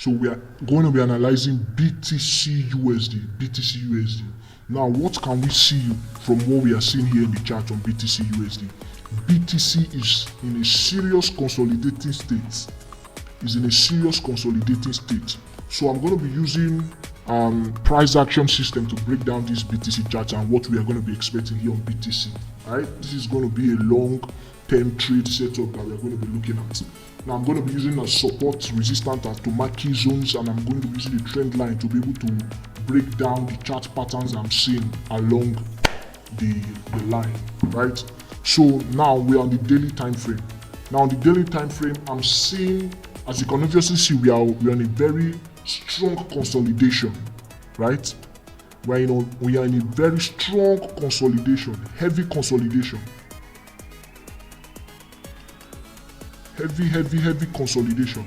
So we are going to be analyzing BTC USD. Now, what can we see from what we are seeing here in the chart on BTC USD? BTC is in a serious consolidating state. So I'm going to be using price action system to break down this BTC chart and what we are going to be expecting here on BTC. Right? This is going to be a long-term trade setup that we are going to be looking at. Now I'm going to be using a support, resistance to mark key zones, and I'm going to be using the trend line to be able to break down the chart patterns I'm seeing along the line, right? So now we're on the daily time frame. Now on the daily time frame, I'm seeing, as you can obviously see, we are in a very strong consolidation, right? We are in a very strong consolidation, heavy consolidation. Heavy consolidation.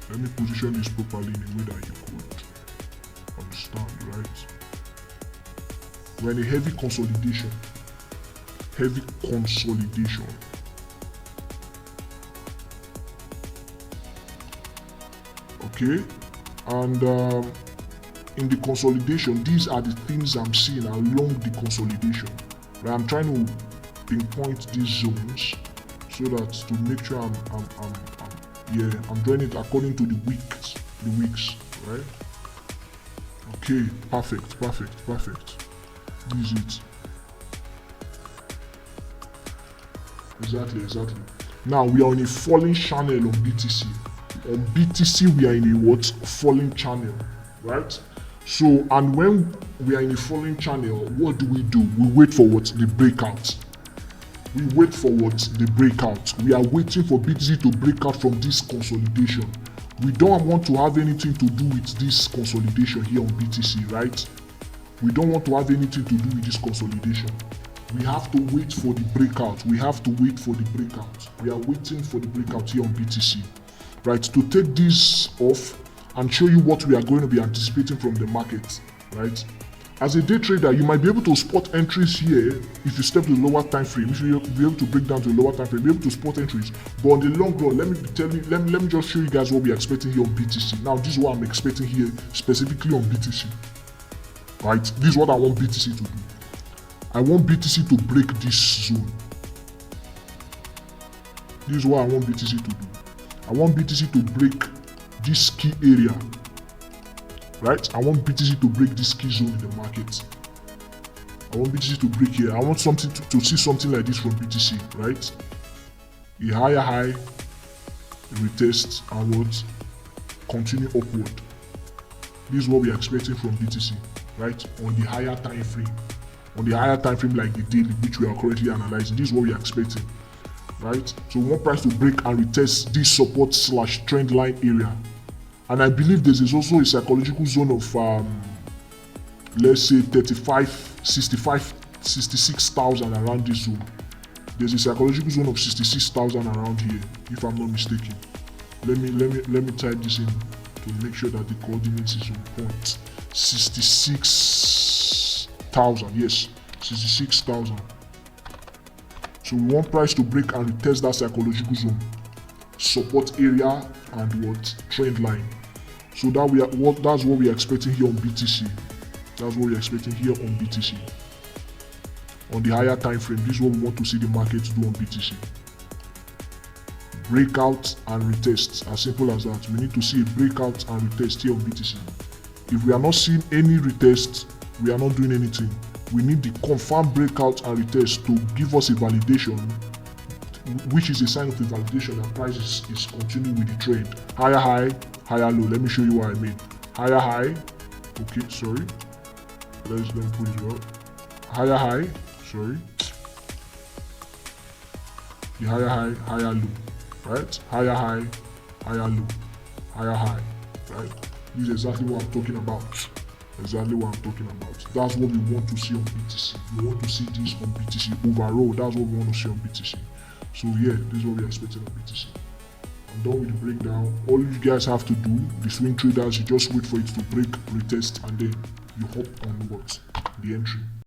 Let me position this properly in a way that you could understand, right? We're in a heavy consolidation. Okay, and in the consolidation, these are the things I'm seeing along the consolidation. Right? I'm trying to pinpoint these zones so that to make sure I'm doing it according to the weeks, right? Okay, perfect. This is it. Exactly. Now we are in a falling channel on BTC. On BTC we are in a what? Falling channel, right? So, and when we are in a falling channel, what do? We wait for what? The breakout. We wait for what? The breakout. We are waiting for BTC to break out from this consolidation. We don't want to have anything to do with this consolidation here on BTC, right? We don't want to have anything to do with this consolidation. We have to wait for the breakout. We are waiting for the breakout here on BTC, right? To take this off and show you what we are going to be anticipating from the market, right? As a day trader, you might be able to spot entries here if you step to the lower time frame. You should be able to break down to the lower time frame, be able to spot entries. But on the long run, let me just show you guys what we're expecting here on BTC. Now, this is what I'm expecting here specifically on BTC. Right? This is what I want BTC to do. I want BTC to break this zone. This is what I want BTC to do. I want BTC to break this key area. Right? I want BTC to break this key zone in the market. I want BTC to break here. I want something to see something like this from BTC, right? A higher high, retest, and what? Continue upward. This is what we are expecting from BTC, right? On the higher time frame. On the higher time frame like the daily, which we are currently analyzing. This is what we are expecting, right? So we want price to break and retest this support / trend line area. And I believe there is also a psychological zone of, let's say 66,000 around this zone. There's a psychological zone of 66,000 around here, if I'm not mistaken. Let me type this in to make sure that the coordinates is on point. 66,000, yes, 66,000. So we want price to break and retest that psychological zone, support area, and what? Trend line. So that's what we are expecting here on BTC. That's what we are expecting here on BTC. On the higher time frame, this is what we want to see the market do on BTC. Breakout and retest, as simple as that. We need to see a breakout and retest here on BTC. If we are not seeing any retest, we are not doing anything. We need the confirmed breakout and retest to give us a validation, which is a sign of a validation that price is continuing with the trend. Higher high, higher low. Let me show you what I mean. Higher high. Okay, sorry. Let me put it well. Higher high. Sorry. The higher high, higher low. Right? Higher high, higher low. Higher high. Right? This is exactly what I'm talking about. That's what we want to see on BTC. We want to see this on BTC overall. That's what we want to see on BTC. So yeah, this is what we're expecting on BTC. I'm done with the breakdown. All you guys have to do, the swing traders, you just wait for it to break, retest, and then you hop on what? The entry.